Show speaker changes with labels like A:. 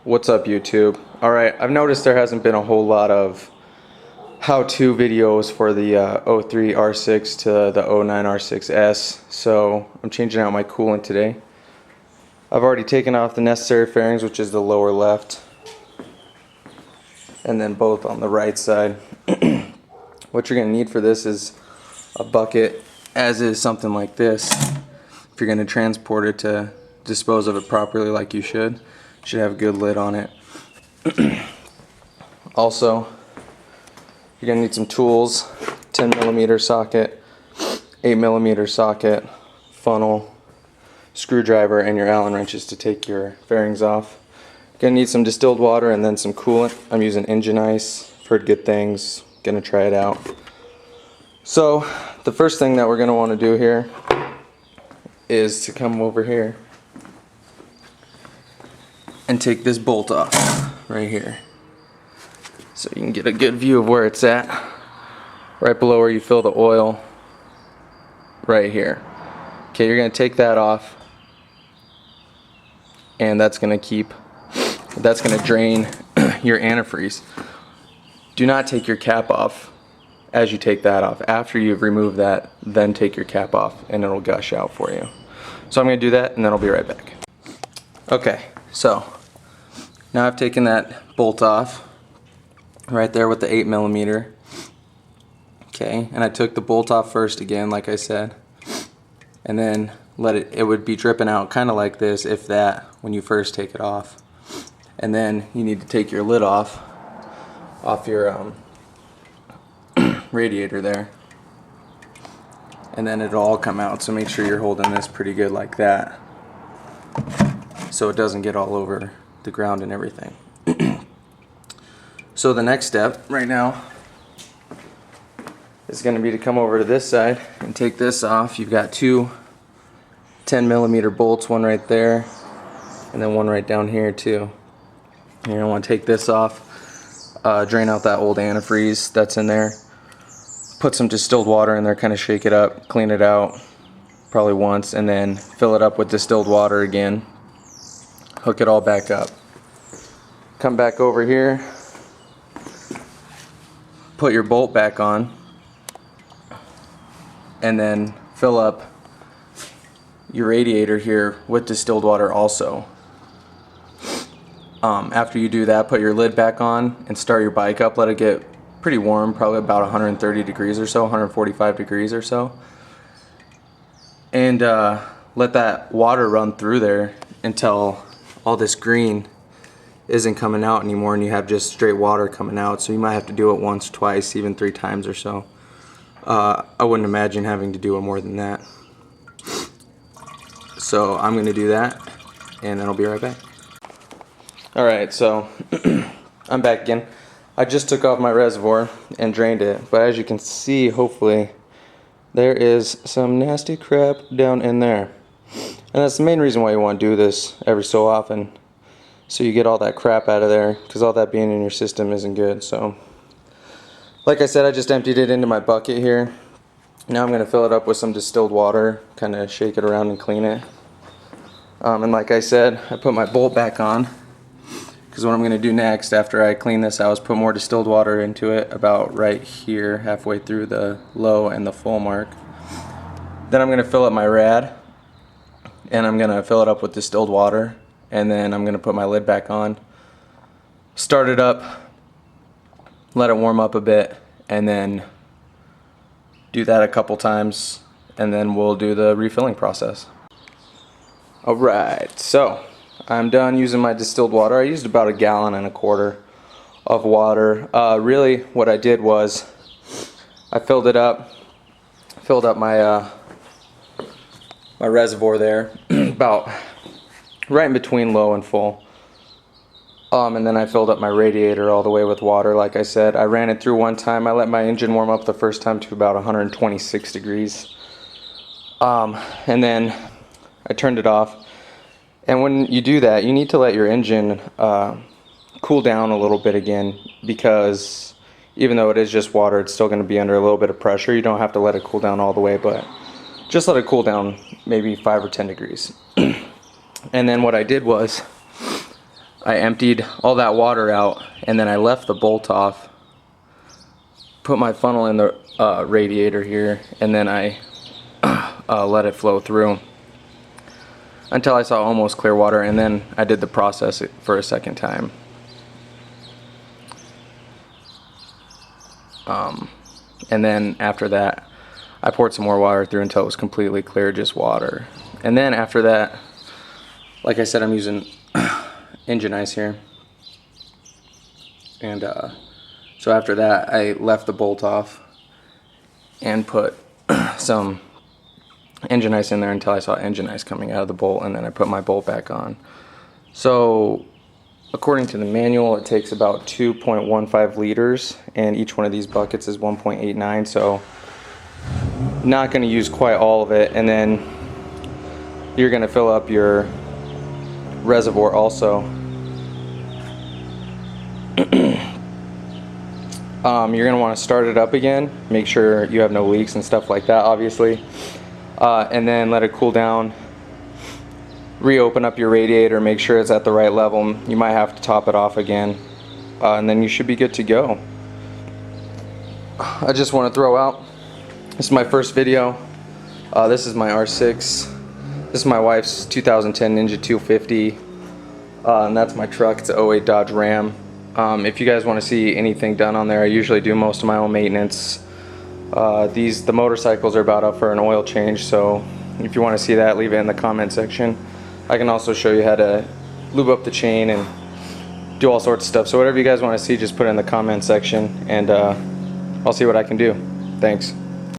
A: What's up, YouTube? Alright, I've noticed there hasn't been a whole lot of how-to videos for the 03 R6 to the 09 R6s, so I'm changing out my coolant today. I've already taken off the necessary fairings, which is the lower left, and then both on the right side. What you're going to need for this is a bucket, as is something like this. If you're going to transport it to dispose of it properly like you should have a good lid on it. Also, you're going to need some tools: 10mm socket, 8mm socket, funnel, screwdriver, and your Allen wrenches to take your fairings off. You're going to need some distilled water and then some coolant. I'm using engine ice. I've heard good things. Going to try it out. So the first thing that we're going to want to do here is to come over here and take this bolt off right here, so you can get a good view of where it's at, right below where you fill the oil, right here. Okay, you're going to take that off, and that's going to drain your antifreeze. Do not take your cap off as you take that off. After you've removed that, then take your cap off and it'll gush out for you. So I'm going to do that and then I'll be right back. Okay, so now I've taken that bolt off right there with the 8mm. Okay, and I took the bolt off first again, like I said, and then it would be dripping out kind of like this, if that, when you first take it off. And then you need to take your lid off your radiator there, and then it'll all come out. So make sure you're holding this pretty good like that, so it doesn't get all over the ground and everything. So the next step right now is going to be to come over to this side and take this off. You've got two 10mm bolts, one right there and then one right down here too. You're going to want to take this off, drain out that old antifreeze that's in there, put some distilled water in there, kind of shake it up, clean it out probably once, and then fill it up with distilled water again, hook it all back up. Come back over here, put your bolt back on, and then fill up your radiator here with distilled water also. After you do that, put your lid back on and start your bike up. Let it get pretty warm, probably about 130 degrees or so, 145 degrees or so. And let that water run through there until all this green isn't coming out anymore and you have just straight water coming out. So you might have to do it once, twice, even 3 times or so. I wouldn't imagine having to do it more than that. So I'm going to do that and then I'll be right back. Alright, so I'm back again. I just took off my reservoir and drained it, but as you can see, hopefully, there is some nasty crap down in there. And that's the main reason why you want to do this every so often, so you get all that crap out of there, because all that being in your system isn't good. So, like I said, I just emptied it into my bucket here. Now I'm going to fill it up with some distilled water, kind of shake it around and clean it. And like I said, I put my bolt back on, because what I'm going to do next after I clean this out is put more distilled water into it, about right here, halfway through the low and the full mark. Then I'm going to fill up my rad, and I'm going to fill it up with distilled water, and then I'm going to put my lid back on, start it up, let it warm up a bit, and then do that a couple times, and then we'll do the refilling process. Alright, so I'm done using my distilled water. I used about 1.25 gallons of water. Really what I did was I filled up my my reservoir there about right in between low and full, and then I filled up my radiator all the way with water. Like I said, I ran it through one time. I let my engine warm up the first time to about 126 degrees, and then I turned it off. And when you do that, you need to let your engine cool down a little bit again, because even though it is just water, it's still going to be under a little bit of pressure. You don't have to let it cool down all the way, but just let it cool down maybe 5 or 10 degrees. And then what I did was I emptied all that water out, and then I left the bolt off, put my funnel in the radiator here, and then I let it flow through until I saw almost clear water, and then I did the process for a second time. And then after that, I poured some more water through until it was completely clear, just water. And then after that, like I said, I'm using engine ice here. And so after that, I left the bolt off and put some engine ice in there until I saw engine ice coming out of the bolt, and then I put my bolt back on. So according to the manual, it takes about 2.15 liters, and each one of these buckets is 1.89, so not going to use quite all of it. And then you're going to fill up your reservoir also. You're going to want to start it up again, make sure you have no leaks and stuff like that, obviously, and then let it cool down. Reopen up your radiator, make sure it's at the right level. You might have to top it off again, and then you should be good to go. I just want to throw out, this is my first video. This is my R6. This is my wife's 2010 Ninja 250, and that's my truck. It's an 08 Dodge Ram. If you guys want to see anything done on there, I usually do most of my own maintenance. The motorcycles are about up for an oil change, so if you want to see that, leave it in the comment section. I can also show you how to lube up the chain and do all sorts of stuff. So whatever you guys want to see, just put it in the comment section, and I'll see what I can do. Thanks.